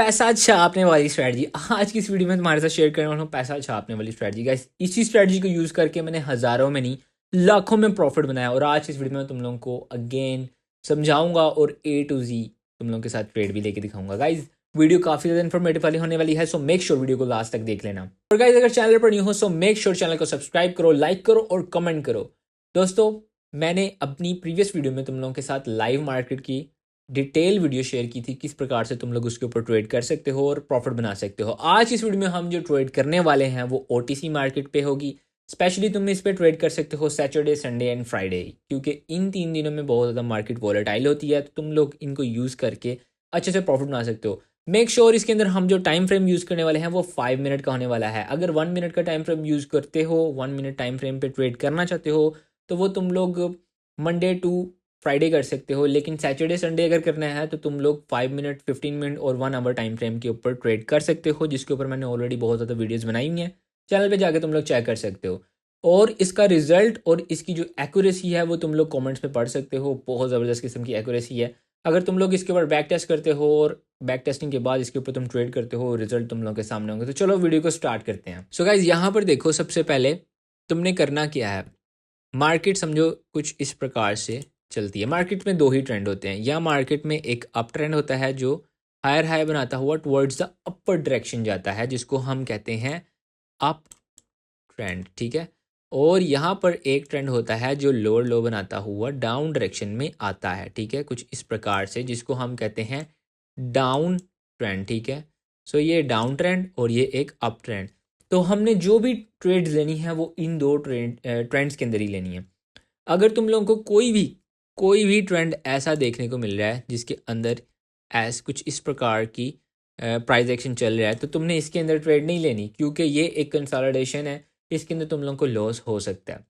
पैसा छापने वाली स्ट्रैटेजी। आज की इस वीडियो में तुम्हारे साथ शेयर करने वाला हूँ पैसा छापने वाली स्ट्रैटेजी। गाइस इसी स्ट्रैटेजी को यूज़ करके मैंने हज़ारों में नहीं लाखों में प्रॉफिट बनाया, और आज की इस वीडियो में तुम लोगों को अगेन समझाऊंगा और A to Z तुम लोगों के साथ ट्रेड भी लेके दिखाऊंगा। गाइस वीडियो काफ़ी ज़्यादा इन्फॉर्मेटिव वाली होने वाली है, सो मेक श्योर वीडियो को लास्ट तक देख लेना। और गाइस अगर चैनल पर न्यू हो सो मेक श्योर चैनल को सब्सक्राइब करो, लाइक करो और कमेंट करो। दोस्तों मैंने अपनी प्रीवियस वीडियो में तुम लोगों के साथ लाइव मार्केट की डिटेल वीडियो शेयर की थी, किस प्रकार से तुम लोग उसके ऊपर ट्रेड कर सकते हो और प्रॉफिट बना सकते हो। आज इस वीडियो में हम जो ट्रेड करने वाले हैं वो OTC मार्केट पे होगी। स्पेशली तुम इस पे ट्रेड कर सकते हो सैटरडे, संडे एंड फ्राइडे, क्योंकि इन 3 दिनों में बहुत ज़्यादा मार्केट वॉलेटाइल होती है, तो तुम लोग इनको यूज़ करके अच्छे से प्रॉफिट बना सकते हो। मेक श्योर इसके अंदर हम जो टाइम फ्रेम यूज़ करने वाले हैं वो 5 मिनट का होने वाला है। अगर 1 मिनट का टाइम फ्रेम यूज़ करते हो, 1 मिनट टाइम फ्रेम पे ट्रेड करना चाहते हो, तो वो तुम लोग मंडे टू फ्राइडे कर सकते हो। लेकिन सैटरडे संडे अगर करना है तो तुम लोग 5 मिनट, 15 मिनट और 1 आवर टाइम फ्रेम के ऊपर ट्रेड कर सकते हो, जिसके ऊपर मैंने ऑलरेडी बहुत ज़्यादा वीडियोस बनाई हुई हैं। चैनल पे जाके तुम लोग चेक कर सकते हो, और इसका रिजल्ट और इसकी जो एक्यूरेसी है वो तुम लोग कमेंट्स में पढ़ सकते हो। बहुत ज़बरदस्त किस्म की एक्यूरेसी है। अगर तुम लोग इसके ऊपर बैक टेस्ट करते हो और बैक टेस्टिंग के बाद इसके ऊपर तुम ट्रेड करते हो, रिजल्ट तुम लोगों के सामने होंगे। तो चलो वीडियो को स्टार्ट करते हैं। सो गाइज यहाँ पर देखो, सबसे पहले तुमने करना क्या है। मार्केट समझो कुछ इस प्रकार से चलती है। मार्केट में 2 ही ट्रेंड होते हैं। या मार्केट में एक अप ट्रेंड होता है जो हायर हाई बनाता हुआ टुवर्ड्स द अपर डायरेक्शन जाता है, जिसको हम कहते हैं अप ट्रेंड, ठीक है। और यहाँ पर एक ट्रेंड होता है जो लोअर लो बनाता हुआ डाउन डायरेक्शन में आता है, ठीक है, कुछ इस प्रकार से, जिसको हम कहते हैं डाउन ट्रेंड, ठीक है। सो ये डाउन ट्रेंड और ये एक अप ट्रेंड। तो हमने जो भी ट्रेड्स लेनी है वो इन 2 ट्रेंड्स के अंदर ही लेनी है। अगर तुम लोगों को कोई भी ट्रेंड ऐसा देखने को मिल रहा है जिसके अंदर कुछ इस प्रकार की प्राइस एक्शन चल रहा है, तो तुमने इसके अंदर ट्रेड नहीं लेनी, क्योंकि ये एक कंसोलिडेशन है। इसके अंदर तुम लोगों को लॉस हो सकता है।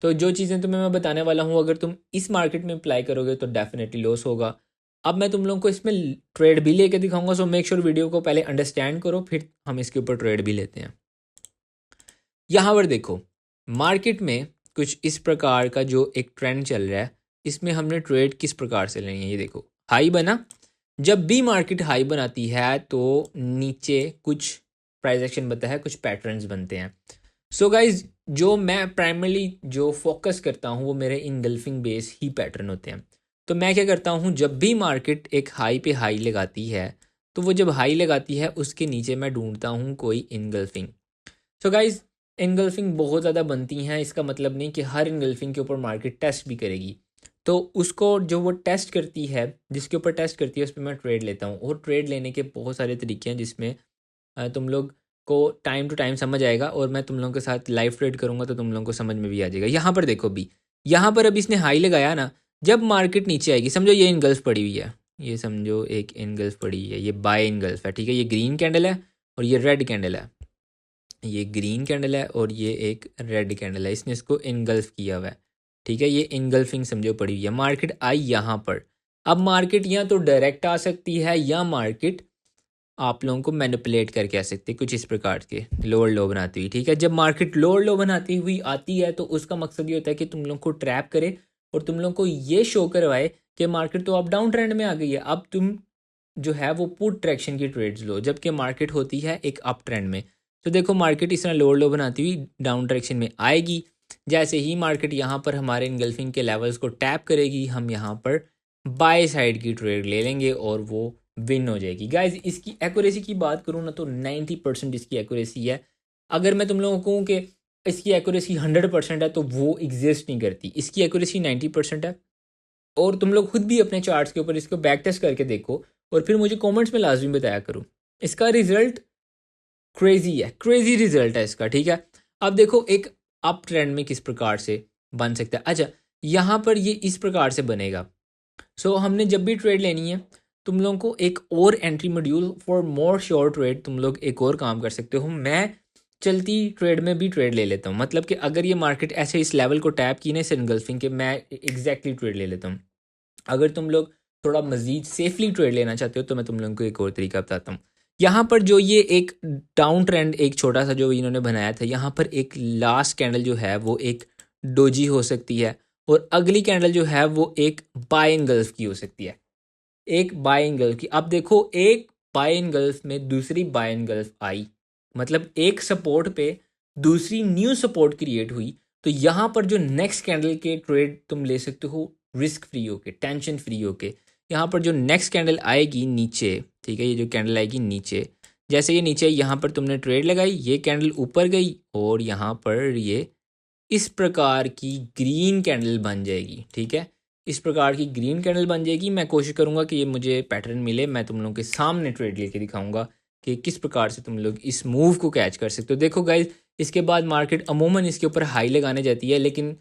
तो जो चीज़ें तुम्हें मैं बताने वाला हूँ, अगर तुम इस मार्केट में अप्लाई करोगे तो डेफिनेटली लॉस होगा। अब मैं तुम लोगों को इसमें ट्रेड भी लेके दिखाऊंगा, सो मेक श्योर वीडियो को पहले अंडरस्टैंड करो, फिर हम इसके ऊपर ट्रेड भी लेते हैं। यहाँ पर देखो, मार्केट में कुछ इस प्रकार का जो एक ट्रेंड चल रहा है, इसमें हमने ट्रेड किस प्रकार से लेनी है। ये देखो, हाई बना। जब भी मार्केट हाई बनाती है तो नीचे कुछ प्राइस एक्शन बनता है, कुछ पैटर्न्स बनते हैं। सो गाइज जो मैं प्राइमरली जो फोकस करता हूँ वो मेरे इनगल्फिंग बेस ही पैटर्न होते हैं। तो मैं क्या करता हूँ, जब भी मार्केट एक हाई पे हाई लगाती है, तो वो जब हाई लगाती है उसके नीचे मैं ढूंढता हूँ कोई इनगल्फिंग। सो गाइज इनगल्फिंग बहुत ज़्यादा बनती हैं, इसका मतलब नहीं कि हर इनगल्फिंग के ऊपर मार्केट टेस्ट भी करेगी। तो उसको जो वो टेस्ट करती है, जिसके ऊपर टेस्ट करती है, उस पर मैं ट्रेड लेता हूँ। और ट्रेड लेने के बहुत सारे तरीके हैं, जिसमें तुम लोग को टाइम टू टाइम समझ आएगा, और मैं तुम लोगों के साथ लाइव ट्रेड करूँगा तो तुम लोगों को समझ में भी आ जाएगा। यहाँ पर देखो, भी यहाँ पर अभी इसने हाई लगाया ना, जब मार्केट नीचे आएगी, समझो ये इनगल्फ पड़ी हुई है, ये समझो एक इनगल्फ पड़ी हुई है, ये बाय इनगल्फ है, ठीक है। ये ग्रीन कैंडल है और ये रेड कैंडल है। ये ग्रीन कैंडल है और ये एक रेड कैंडल है, इसने इसको इनगल्फ किया हुआ है, ठीक है। ये इनगल्फिंग समझो पड़ी हुई है। मार्केट आई यहाँ पर। अब मार्केट या तो डायरेक्ट आ सकती है, या मार्केट आप लोगों को मैनिपुलेट करके आ सकती है, कुछ इस प्रकार के लोअर लो बनाती हुई, ठीक है। जब मार्केट लोअर लो बनाती हुई आती है तो उसका मकसद ये होता है कि तुम लोग को ट्रैप करे और तुम लोग को ये शो करवाए कि मार्केट तो अब डाउन ट्रेंड में आ गई है, अब तुम जो है वो पुट ट्रैक्शन की ट्रेड्स लो, जबकि मार्केट होती है एक अप ट्रेंड में। तो देखो, मार्केट इस तरह लोअर लो बनाती हुई डाउन डायरेक्शन में आएगी। जैसे ही मार्केट यहाँ पर हमारे इनगल्फिंग के लेवल्स को टैप करेगी, हम यहाँ पर बाय साइड की ट्रेड ले लेंगे और वो विन हो जाएगी। गाइज इसकी एक्यूरेसी की बात करूँ ना, तो 90% इसकी एक्यूरेसी है। अगर मैं तुम लोगों को कहूँ कि इसकी एक्यूरेसी 100% है, तो वो एग्जिस्ट नहीं करती। इसकी एक्यूरेसी 90% है, और तुम लोग खुद भी अपने चार्ट्स के ऊपर इसको बैक टेस्ट करके देखो, और फिर मुझे कमेंट्स में लाजमी बताया करो। इसका रिजल्ट क्रेजी है, क्रेजी रिजल्ट है इसका, ठीक है। अब देखो, एक अप ट्रेंड में किस प्रकार से बन सकता है। अच्छा, यहाँ पर ये इस प्रकार से बनेगा। सो हमने जब भी ट्रेड लेनी है, तुम लोगों को एक और entry module for more sure trade, तुम लोग एक और काम कर सकते हो। मैं चलती ट्रेड में भी ट्रेड ले लेता हूँ, मतलब कि अगर ये मार्केट ऐसे इस लेवल को टैप की ना, इस एनगल्फिंग के, मैं एग्जैक्टली ट्रेड ले लेता हूँ। अगर तुम लोग थोड़ा मजीद सेफली ट्रेड लेना चाहते हो तो मैं तुम लोगों को एक और तरीका बताता हूँ। यहाँ पर जो ये एक डाउन ट्रेंड एक छोटा सा जो इन्होंने बनाया था, यहाँ पर एक लास्ट कैंडल जो है वो एक डोजी हो सकती है, और अगली कैंडल जो है वो एक बाय एंगल्फ की हो सकती है, एक बाय एंगल की। अब देखो, एक बाय इनगल्फ में दूसरी बाय इनगल्फ आई, मतलब एक सपोर्ट पे दूसरी न्यू सपोर्ट क्रिएट हुई। तो यहाँ पर जो नेक्स्ट कैंडल के ट्रेड तुम ले सकते हो रिस्क फ्री होके, टेंशन फ्री होके। यहाँ पर जो नेक्स्ट कैंडल आएगी नीचे, ठीक है, ये जो कैंडल आएगी नीचे, जैसे ये नीचे यहाँ पर तुमने ट्रेड लगाई, ये कैंडल ऊपर गई और यहाँ पर ये इस प्रकार की ग्रीन कैंडल बन जाएगी, ठीक है, इस प्रकार की ग्रीन कैंडल बन जाएगी। मैं कोशिश करूँगा कि ये मुझे पैटर्न मिले, मैं तुम लोगों के सामने ट्रेड लेके दिखाऊंगा कि किस प्रकार से तुम लोग इस मूव को कैच कर सकते हो। देखो गाइज, इसके बाद मार्केट अमूमन इसके ऊपर हाई लगाने जाती है, लेकिन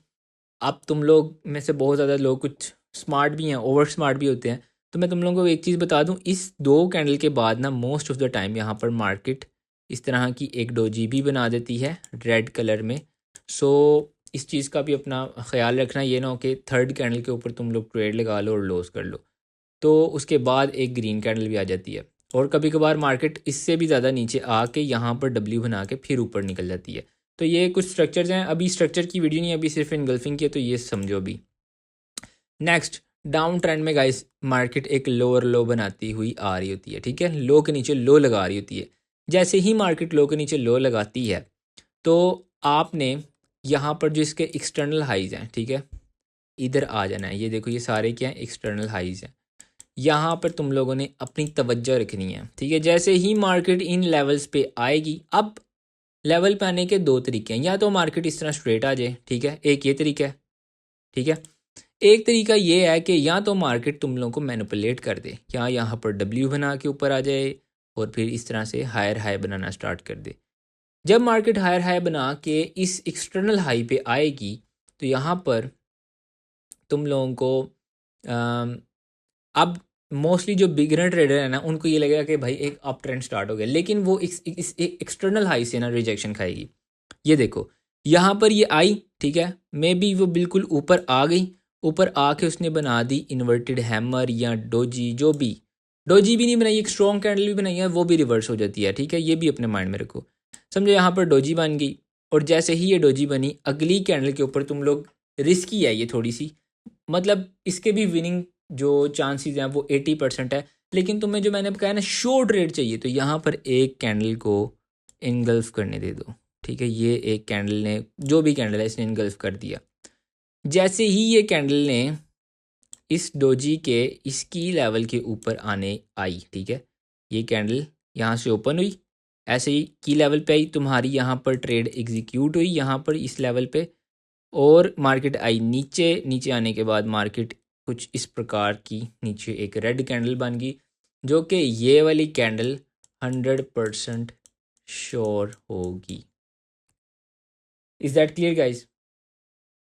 अब तुम लोग में से बहुत ज़्यादा लोग कुछ स्मार्ट भी हैं, ओवर स्मार्ट भी होते हैं। तो मैं तुम लोगों को एक चीज़ बता दूं, इस दो कैंडल के बाद ना मोस्ट ऑफ द टाइम यहाँ पर मार्केट इस तरह की एक डोजी भी बना देती है रेड कलर में। सो इस चीज़ का भी अपना ख्याल रखना, ये ना हो कि थर्ड कैंडल के ऊपर तुम लोग ट्रेड लगा लो और लॉस कर लो। तो उसके बाद एक ग्रीन कैंडल भी आ जाती है, और कभी कभार मार्केट इससे भी ज़्यादा नीचे आके यहाँ पर डब्ल्यू बना के फिर ऊपर निकल जाती है। तो ये कुछ स्ट्रक्चर्स हैं, अभी स्ट्रक्चर की वीडियो नहीं, अभी सिर्फ इनगल्फिंग की है, तो ये समझो अभी। नेक्स्ट, डाउन ट्रेंड में गाइस मार्केट एक लोअर लो बनाती हुई आ रही होती है, ठीक है, लो के नीचे लो लगा रही होती है। जैसे ही मार्केट लो के नीचे लो लगाती है तो आपने यहाँ पर जो इसके एक्सटर्नल हाइज हैं, ठीक है, इधर आ जाना है। ये देखो, ये सारे क्या हैं, एक्सटर्नल हाइज हैं। यहाँ पर तुम लोगों ने अपनी तवज्जो रखनी है, ठीक है। जैसे ही मार्केट इन लेवल्स पे आएगी, अब लेवल पे आने के दो तरीके हैं, या तो मार्केट इस तरह स्ट्रेट आ जाए, ठीक है, एक ये तरीका है, ठीक है। एक तरीका ये है कि या तो मार्केट तुम लोगों को मैनिपुलेट कर दे, या यहाँ पर डब्ल्यू बना के ऊपर आ जाए और फिर इस तरह से हायर हाई बनाना स्टार्ट कर दे। जब मार्केट हायर हाई बना के इस एक्सटर्नल हाई पे आएगी तो यहाँ पर तुम लोगों को अब मोस्टली जो बिगिनर ट्रेडर है ना, उनको ये लगेगा कि भाई एक अप ट्रेंड स्टार्ट हो गया, लेकिन वो इस एक्सटर्नल हाई से ना रिजेक्शन खाएगी। ये देखो, यहाँ पर ये आई, ठीक है, मे बी वो बिल्कुल ऊपर आ गई, ऊपर आके उसने बना दी इन्वर्टेड हैमर या डोजी, जो भी, डोजी भी नहीं बनाई, एक स्ट्रॉन्ग कैंडल भी बनाई है, वो भी रिवर्स हो जाती है, ठीक है, ये भी अपने माइंड में रखो। समझो यहाँ पर डोजी बन गई, और जैसे ही ये डोजी बनी, अगली कैंडल के ऊपर तुम लोग, रिस्की है ये थोड़ी सी, मतलब इसके भी विनिंग जो चांसेस हैं वो 80% है, लेकिन तुम्हें जो मैंने कहा ना शॉर्ट ट्रेड चाहिए, तो यहाँ पर एक कैंडल को इनगल्फ करने दे दो, ठीक है। ये एक कैंडल ने, जो भी कैंडल है, इसने इनगल्फ कर दिया। जैसे ही ये कैंडल ने इस डोजी के इसकी लेवल के ऊपर आने आई, ठीक है, ये कैंडल यहाँ से ओपन हुई, ऐसे ही की लेवल पे आई, तुम्हारी यहाँ पर ट्रेड एग्जीक्यूट हुई यहाँ पर इस लेवल पे, और मार्केट आई नीचे। नीचे आने के बाद मार्केट कुछ इस प्रकार की नीचे एक रेड कैंडल बन गई, जो कि ये वाली कैंडल 100% श्योर होगी। Is that clear guys?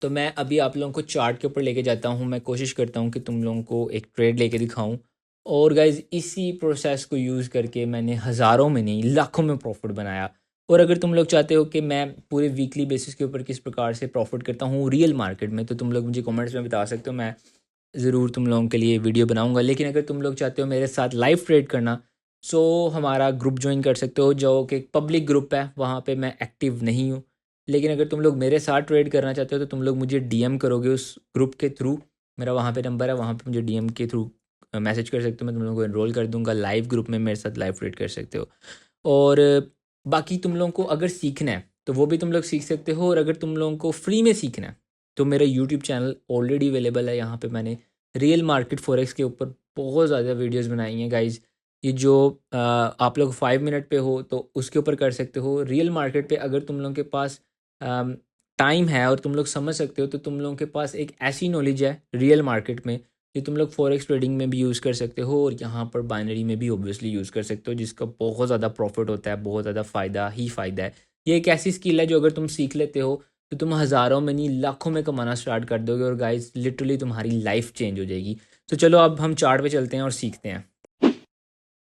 तो मैं अभी आप लोगों को चार्ट के ऊपर लेके जाता हूँ, मैं कोशिश करता हूँ कि तुम लोगों को एक ट्रेड लेके दिखाऊँ, और गाइज इसी प्रोसेस को यूज़ करके मैंने हज़ारों में नहीं लाखों में प्रॉफिट बनाया। और अगर तुम लोग चाहते हो कि मैं पूरे वीकली बेसिस के ऊपर किस प्रकार से प्रॉफिट करता हूँ रियल मार्केट में, तो तुम लोग मुझे कमेंट्स में बता सकते हो, मैं ज़रूर तुम लोगों के लिए वीडियो बनाऊंगा। लेकिन अगर तुम लोग चाहते हो मेरे साथ लाइव ट्रेड करना, सो हमारा ग्रुप ज्वाइन कर सकते हो, जो कि पब्लिक ग्रुप है, वहाँ पे मैं एक्टिव नहीं हूँ। लेकिन अगर तुम लोग मेरे साथ ट्रेड करना चाहते हो तो तुम लोग मुझे डीएम करोगे उस ग्रुप के थ्रू, मेरा वहाँ पे नंबर है, वहाँ पे मुझे डीएम के थ्रू मैसेज कर सकते हो, मैं तुम लोगों को एनरोल कर दूंगा लाइव ग्रुप में, मेरे साथ लाइव ट्रेड कर सकते हो। और बाकी तुम लोगों को अगर सीखना है तो वो भी तुम लोग सीख सकते हो, और अगर तुम लोगों को फ्री में सीखना है तो मेरा यूट्यूब चैनल ऑलरेडी अवेलेबल है, यहाँ पे मैंने रियल मार्केट फॉरेक्स के ऊपर बहुत ज़्यादा वीडियोस बनाई हैं गाइज। ये जो आप लोग 5 मिनट पे हो तो उसके ऊपर कर सकते हो। रियल मार्केट पे अगर तुम लोगों के पास टाइम है और तुम लोग समझ सकते हो, तो तुम लोगों के पास एक ऐसी नॉलेज है रियल मार्केट में जो तुम लोग फॉरेक्स ट्रेडिंग में भी यूज़ कर सकते हो, और यहाँ पर बाइनरी में भी ऑब्वियसली यूज़ कर सकते हो, जिसका बहुत ज़्यादा प्रॉफिट होता है, बहुत ज़्यादा फ़ायदा ही फ़ायदा है। ये एक ऐसी स्किल है जो अगर तुम सीख लेते हो तो तुम हज़ारों में नहीं लाखों में कमाना स्टार्ट कर दोगे, और गाइस लिटरली तुम्हारी लाइफ चेंज हो जाएगी। तो चलो अब हम चार्ट पे चलते हैं और सीखते हैं।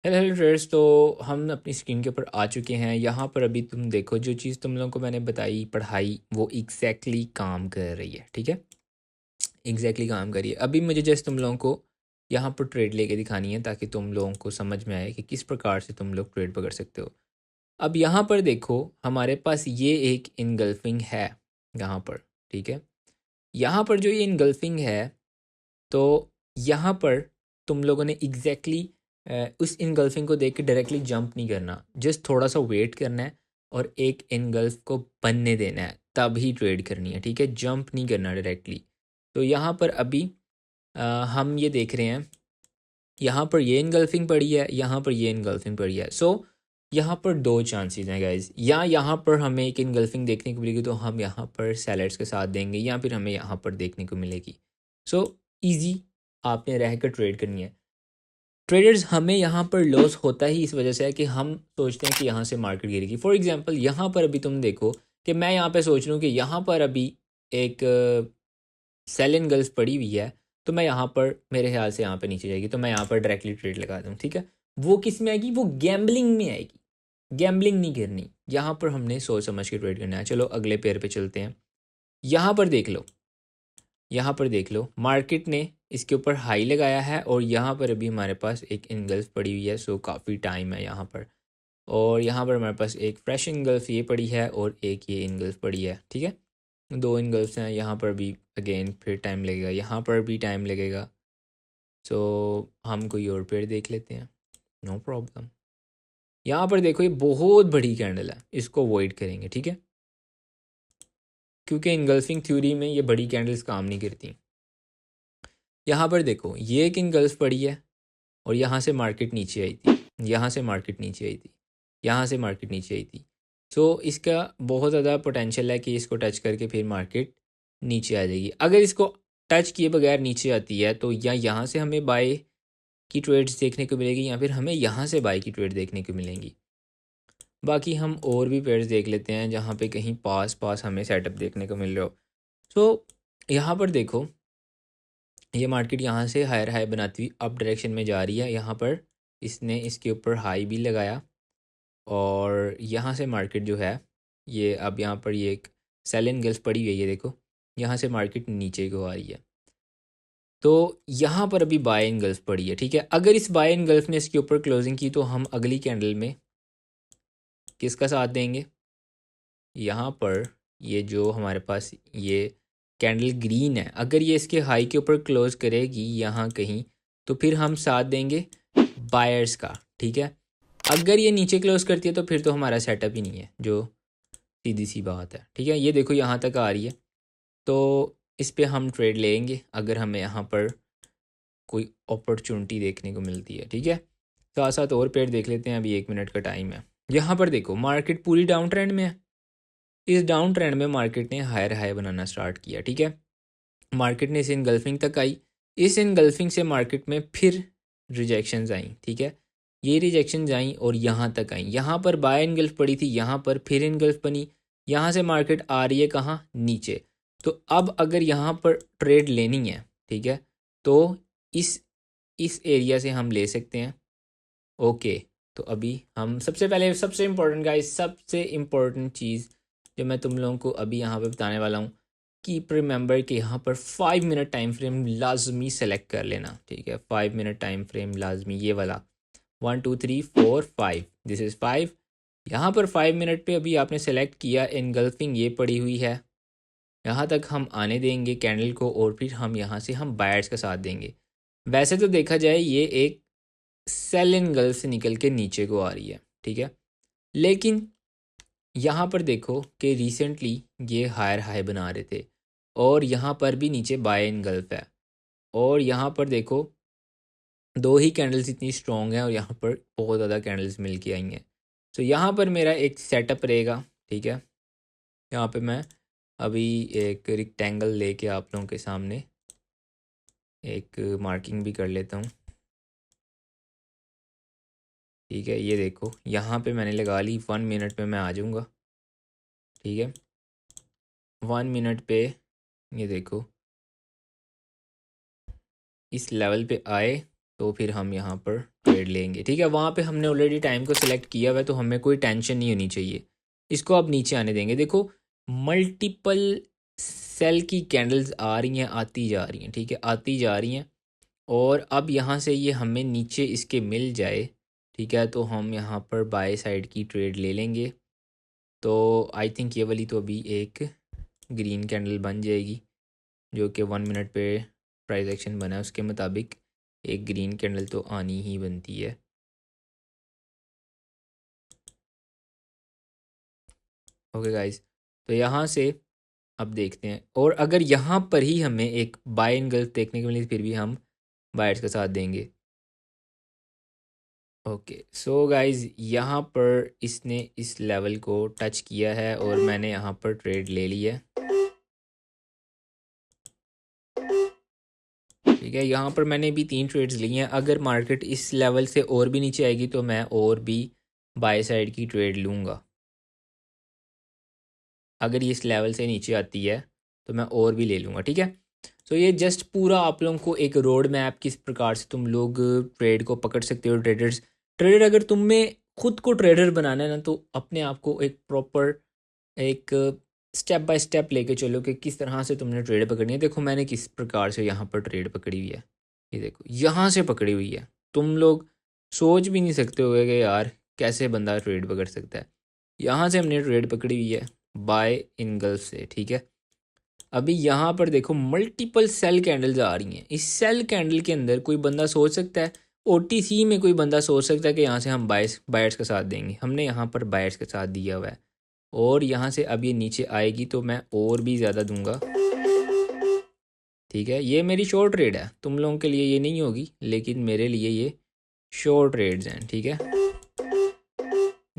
हेलो ट्रेडर्स, तो हम अपनी स्क्रीन के ऊपर आ चुके हैं। यहाँ पर अभी तुम देखो, जो चीज़ तुम लोगों को मैंने बताई पढ़ाई, वो एग्जैक्टली काम कर रही है, ठीक है, एग्जैक्टली काम करिए। अभी मुझे जस्ट तुम लोगों को यहाँ पर ट्रेड लेके दिखानी है ताकि तुम लोगों को समझ में आए कि किस प्रकार से तुम लोग ट्रेड पकड़ सकते हो। अब यहाँ पर देखो, हमारे पास ये एक इनगल्फिंग है यहाँ पर, ठीक है। यहाँ पर जो ये इनगल्फिंग है, तो यहाँ पर तुम लोगों ने एग्जैक्टली उस इनगल्फिंग को देख के डायरेक्टली जंप नहीं करना, जस्ट थोड़ा सा वेट करना है और एक इनगल्फ को बनने देना है, तब ही ट्रेड करनी है, ठीक है, जंप नहीं करना डायरेक्टली। तो यहाँ पर अभी हम ये देख रहे हैं, यहाँ पर ये इनगल्फिंग पड़ी है, यहाँ पर ये इनगल्फिंग पड़ी है। सो यहाँ पर दो चांसेस हैं गाइज, या यहाँ पर हमें एक इनगल्फिंग देखने को मिलेगी तो हम यहाँ पर सेलर्स के साथ देंगे, या फिर हमें यहाँ पर देखने को मिलेगी। सो इजी आपने रह कर ट्रेड करनी है। ट्रेडर्स हमें यहाँ पर लॉस होता ही इस वजह से है कि हम सोचते हैं कि यहाँ से मार्केट गिरेगी। फॉर एग्जांपल यहाँ पर अभी तुम देखो कि मैं यहाँ पे सोच रहा हूँ कि यहाँ पर अभी एक सेल इन गर्ल्स पड़ी हुई है, तो मैं यहाँ पर मेरे ख्याल से यहाँ पे नीचे जाएगी, तो मैं यहाँ पर डायरेक्टली ट्रेड लगा दूँ, ठीक है। वो किस में आएगी, वो गैम्बलिंग में आएगी। गैम्बलिंग नहीं करनी, यहाँ पर हमने सोच समझ के ट्रेड करना है। चलो अगले पेयर पे चलते हैं। यहाँ पर देख लो, यहाँ पर देख लो, मार्केट ने इसके ऊपर हाई लगाया है और यहाँ पर अभी हमारे पास एक इनगल्फ पड़ी हुई है। सो काफ़ी टाइम है यहाँ पर, और यहाँ पर हमारे पास एक फ्रेश इनगल्फ ये पड़ी है और एक ये इनगल्फ पड़ी है, ठीक है। दो इनगल्फ्स हैं। यहाँ पर भी अगेन फिर टाइम लगेगा, यहाँ पर भी टाइम लगेगा। सो हम कोई और पेड़ देख लेते हैं, नो प्रॉब्लम। यहाँ पर देखो ये बहुत बड़ी कैंडल है, इसको अवॉइड करेंगे, ठीक है, क्योंकि इनगल्फिंग थ्योरी में ये बड़ी कैंडल्स काम नहीं करती। यहाँ पर देखो ये एक इनगल्फ पड़ी है और यहाँ से मार्केट नीचे आई थी, यहाँ से मार्केट नीचे आई थी, यहाँ से मार्केट नीचे आई थी। सो इसका बहुत ज़्यादा पोटेंशियल है कि इसको टच करके फिर मार्केट नीचे आ जाएगी। अगर इसको टच किए बगैर नीचे आती है तो या यहाँ से हमें बाय की ट्रेड्स देखने को मिलेगी, या फिर हमें यहाँ से बाय की ट्रेड देखने को मिलेंगी। बाकी हम और भी पेयर्स देख लेते हैं जहाँ पे कहीं पास पास हमें सेटअप देखने को मिल रहा हो। सो यहाँ पर देखो ये मार्केट यहाँ से हायर हाई बनाती हुई अप डायरेक्शन में जा रही है। यहाँ पर इसने इसके ऊपर हाई भी लगाया और यहाँ से मार्केट जो है ये अब यहाँ पर ये एक सेल इन गल्फ पड़ी हुई है, ये देखो यहाँ से मार्केट नीचे को आ रही है। तो यहाँ पर अभी बाय इन गल्फ पड़ी है, ठीक है। अगर इस बाय इन गल्फ ने इसके ऊपर क्लोजिंग की तो हम अगली कैंडल में किसका साथ देंगे, यहाँ पर ये जो हमारे पास ये कैंडल ग्रीन है, अगर ये इसके हाई के ऊपर क्लोज करेगी यहाँ कहीं तो फिर हम साथ देंगे बायर्स का, ठीक है। अगर ये नीचे क्लोज करती है तो फिर तो हमारा सेटअप ही नहीं है, जो सीधी सी बात है, ठीक है। ये देखो यहाँ तक आ रही है तो इस पे हम ट्रेड लेंगे अगर हमें यहाँ पर कोई अपॉर्चुनिटी देखने को मिलती है, ठीक है। साथ साथ और पेड़ देख लेते हैं, अभी 1 मिनट का टाइम है। यहाँ पर देखो मार्केट पूरी डाउन ट्रेंड में है। इस डाउन ट्रेंड में मार्केट ने हायर हाई बनाना स्टार्ट किया, ठीक है। मार्केट ने इस इनगल्फिंग तक आई, इस इनगल्फिंग से मार्केट में फिर रिजेक्शंस आई, ठीक है। ये रिजेक्शंस आई और यहाँ तक आई, यहाँ पर बाय इनगल्फ पड़ी थी, यहाँ पर फिर इनगल्फ बनी, यहाँ से मार्केट आ रही है कहाँ, नीचे। तो अब अगर यहाँ पर ट्रेड लेनी है, ठीक है, तो इस एरिया से हम ले सकते हैं, ओके। तो अभी हम सबसे पहले सबसे इम्पोर्टेंट गाइस, सबसे इम्पोर्टेंट चीज़ जो मैं तुम लोगों को अभी यहाँ पे बताने वाला हूँ, कीप रिमेंबर कि यहाँ पर 5 मिनट टाइम फ्रेम लाजमी सेलेक्ट कर लेना, ठीक है। 5 मिनट टाइम फ्रेम लाजमी, ये वाला 1 2 3 4 5, दिस इज़ 5। यहाँ पर 5 मिनट पे अभी आपने सेलेक्ट किया, इनगल्फिंग ये पड़ी हुई है, यहाँ तक हम आने देंगे कैंडल को और फिर हम यहाँ से हम बायर्स का साथ देंगे। वैसे तो देखा जाए ये एक सेल इन गर्ल से निकल के नीचे को आ रही है, ठीक है, लेकिन यहाँ पर देखो कि रिसेंटली ये हायर हाई बना रहे थे और यहाँ पर भी नीचे बाय इन गल्फ है, और यहाँ पर देखो दो ही कैंडल्स इतनी स्ट्रॉन्ग हैं और यहाँ पर बहुत ज़्यादा कैंडल्स मिल के आई हैं। तो यहाँ पर मेरा एक सेटअप रहेगा, ठीक है। यहाँ पे मैं अभी एक रिक्टेंगल लेके आप लोगों के सामने एक मार्किंग भी कर लेता हूँ, ठीक है। ये देखो यहाँ पे मैंने लगा ली, 1 मिनट में मैं आ जाऊँगा, ठीक है। 1 मिनट पे ये देखो इस लेवल पे आए तो फिर हम यहाँ पर ट्रेड लेंगे, ठीक है। वहाँ पे हमने ऑलरेडी टाइम को सिलेक्ट किया हुआ है तो हमें कोई टेंशन नहीं होनी चाहिए। इसको अब नीचे आने देंगे, देखो मल्टीपल सेल की कैंडल्स आ रही हैं, आती जा रही हैं, ठीक है, आती जा रही हैं। और अब यहाँ से ये हमें नीचे इसके मिल जाए, ठीक है, तो हम यहाँ पर बाय साइड की ट्रेड ले लेंगे। तो आई थिंक ये वाली तो अभी एक ग्रीन कैंडल बन जाएगी जो कि 1 मिनट पे प्राइस एक्शन बना है उसके मुताबिक एक ग्रीन कैंडल तो आनी ही बनती है। ओके गाइस, तो यहाँ से अब देखते हैं, और अगर यहाँ पर ही हमें एक बाय इन गल्फ देखने को मिली फिर भी हम बायर्स का साथ देंगे। ओके सो गाइज, यहाँ पर इसने इस लेवल को टच किया है और मैंने यहाँ पर ट्रेड ले लिया है। ठीक है, यहाँ पर मैंने भी 3 ट्रेड्स लिए हैं। अगर मार्केट इस लेवल से और भी नीचे आएगी तो मैं और भी बाय साइड की ट्रेड लूँगा। अगर ये इस लेवल से नीचे आती है तो मैं और भी ले लूँगा। ठीक है, तो ये जस्ट पूरा आप लोगों को एक रोड मैप किस प्रकार से तुम लोग ट्रेड को पकड़ सकते हो। ट्रेडर अगर तुम में खुद को ट्रेडर बनाना है ना, तो अपने आप को एक प्रॉपर एक स्टेप बाय स्टेप लेके चलो कि किस तरह से तुमने ट्रेड पकड़नी है। देखो मैंने किस प्रकार से यहाँ पर ट्रेड पकड़ी हुई है, ये देखो यहाँ से पकड़ी हुई है। तुम लोग सोच भी नहीं सकते होगे कि यार कैसे बंदा ट्रेड पकड़ सकता है। यहाँ से हमने ट्रेड पकड़ी हुई है बाय इन गल्फ से। ठीक है, अभी यहाँ पर देखो मल्टीपल सेल कैंडल्स आ रही हैं। इस सेल कैंडल के अंदर कोई बंदा सोच सकता है, ओटीसी में कोई बंदा सोच सकता है कि यहाँ से हम बायर्स का साथ देंगे। हमने यहाँ पर बायर्स का साथ दिया हुआ है, और यहाँ से अब ये नीचे आएगी तो मैं और भी ज़्यादा दूंगा। ठीक है, ये मेरी शॉर्ट ट्रेड है, तुम लोगों के लिए ये नहीं होगी, लेकिन मेरे लिए ये शॉर्ट ट्रेड्स हैं। ठीक है,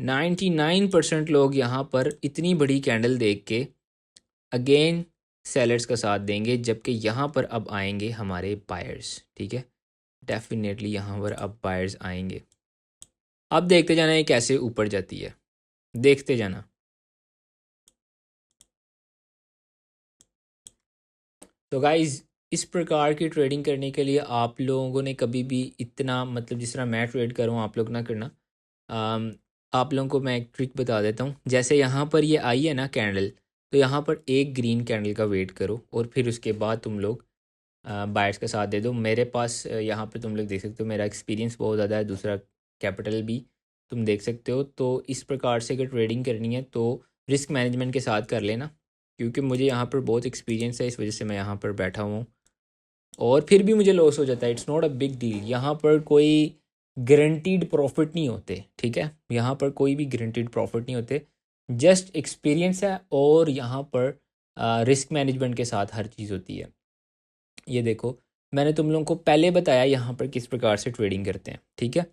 99% लोग यहाँ पर इतनी बड़ी कैंडल देख के अगेन सेलर्स का साथ देंगे, जबकि यहाँ पर अब आएंगे हमारे बायर्स। ठीक है, डेफिनेटली यहाँ पर अब बायर्स आएंगे। अब देखते जाना ये कैसे ऊपर जाती है, देखते जाना। तो गाइज, इस प्रकार की ट्रेडिंग करने के लिए आप लोगों ने कभी भी इतना, मतलब जिस तरह मैं ट्रेड कर रहा हूँ आप लोग ना करना। आप लोगों को मैं एक ट्रिक बता देता हूँ। जैसे यहाँ पर ये आई है ना कैंडल, तो यहाँ पर एक ग्रीन कैंडल का वेट करो और फिर उसके बाद तुम लोग बायर्स का साथ दे दो। मेरे पास यहाँ पर तुम लोग देख सकते हो मेरा एक्सपीरियंस बहुत ज़्यादा है, दूसरा कैपिटल भी तुम देख सकते हो। तो इस प्रकार से अगर ट्रेडिंग करनी है तो रिस्क मैनेजमेंट के साथ कर लेना, क्योंकि मुझे यहाँ पर बहुत एक्सपीरियंस है, इस वजह से मैं यहाँ पर बैठा हुआ हूँ। और फिर भी मुझे लॉस हो जाता है, it's not a big deal. यहाँ पर कोई गारंटीड प्रॉफिट नहीं होते। ठीक है, यहाँ पर कोई भी गारंटीड प्रॉफिट नहीं होते, जस्ट एक्सपीरियंस है और यहाँ पर रिस्क मैनेजमेंट के साथ हर चीज़ होती है। ये देखो मैंने तुम लोगों को पहले बताया यहाँ पर किस प्रकार से ट्रेडिंग करते हैं। ठीक है,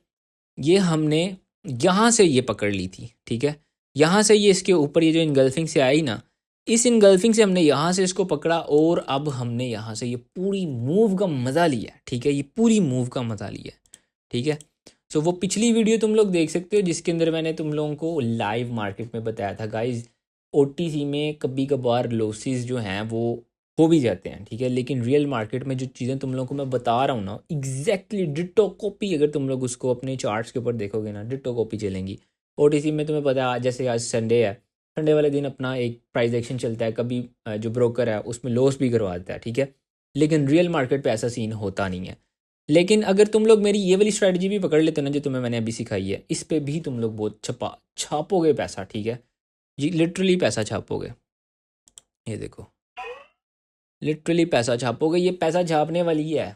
ये हमने यहाँ से ये पकड़ ली थी। ठीक है, यहाँ से ये इसके ऊपर ये जो इनगल्फिंग से आई ना, इस इनगल्फिंग से हमने यहाँ से इसको पकड़ा और अब हमने यहाँ से ये पूरी मूव का मज़ा लिया। ठीक है, ये पूरी मूव का मज़ा लिया। ठीक है, सो वो पिछली वीडियो तुम लोग देख सकते हो जिसके अंदर मैंने तुम लोगों को लाइव मार्केट में बताया था गाइज, ओटीसी में कभी कभार लॉसेस जो हैं वो हो भी जाते हैं। ठीक है, लेकिन रियल मार्केट में जो चीज़ें तुम लोगों को मैं बता रहा हूँ ना, एग्जैक्टली डिट्टो कॉपी, अगर तुम लोग उसको अपने चार्ट्स के ऊपर देखोगे ना, डिट्टो कॉपी चलेंगी। ओटीसी में तुम्हें पता है, जैसे आज संडे है, संडे वाले दिन अपना एक प्राइस एक्शन चलता है, कभी जो ब्रोकर है उसमें लॉस भी करवाता है। ठीक है, लेकिन रियल मार्केट पे ऐसा सीन होता नहीं है। लेकिन अगर तुम लोग मेरी ये वाली स्ट्रैटेजी भी पकड़ लेते ना जो तुम्हें मैंने अभी सिखाई है, इस पे भी तुम लोग बहुत छापोगे पैसा। ठीक है जी, लिटरली पैसा छापोगे। ये देखो लिटरली पैसा छापोगे, ये पैसा छापने वाली है,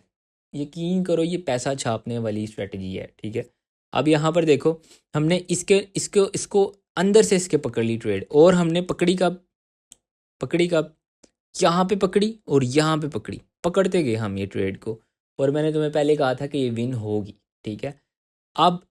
यकीन करो ये पैसा छापने वाली स्ट्रेटजी है। ठीक है, अब यहाँ पर देखो हमने इसके इसको इसको अंदर से इसके पकड़ ली ट्रेड, और हमने पकड़ी कब यहाँ पे पकड़ी और यहाँ पे पकड़ी, पकड़ते गए हम ये ट्रेड को, और मैंने तुम्हें पहले कहा था कि ये विन होगी। ठीक है, अब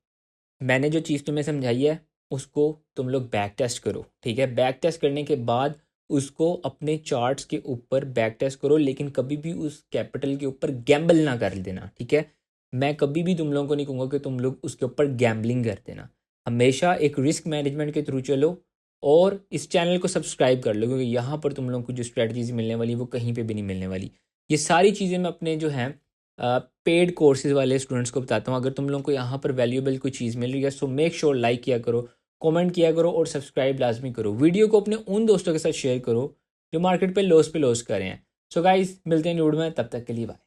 मैंने जो चीज़ तुम्हें समझाई है उसको तुम लोग बैक टेस्ट करो। ठीक है, बैक टेस्ट करने के बाद उसको अपने चार्ट्स के ऊपर बैक टेस्ट करो, लेकिन कभी भी उस कैपिटल के ऊपर गैम्बल ना कर देना। ठीक है, मैं कभी भी तुम लोगों को नहीं कहूँगा कि तुम लोग उसके ऊपर गैम्बलिंग कर देना। हमेशा एक रिस्क मैनेजमेंट के थ्रू चलो और इस चैनल को सब्सक्राइब कर लो, क्योंकि यहाँ पर तुम लोगों को जो स्ट्रेटजीज मिलने वाली वो कहीं पे भी नहीं मिलने वाली। ये सारी चीज़ें मैं अपने जो हैं पेड कोर्सेज वाले स्टूडेंट्स को बताता हूँ। अगर तुम लोगों को यहाँ पर वैल्यूएबल कोई चीज़ मिल रही है सो मेक श्योर लाइक किया करो, कमेंट किया करो और सब्सक्राइब लाजमी करो। वीडियो को अपने उन दोस्तों के साथ शेयर करो जो मार्केट पे लॉस कर रहे हैं। सो गाइस, मिलते हैं न्यूड में, तब तक के लिए बाय।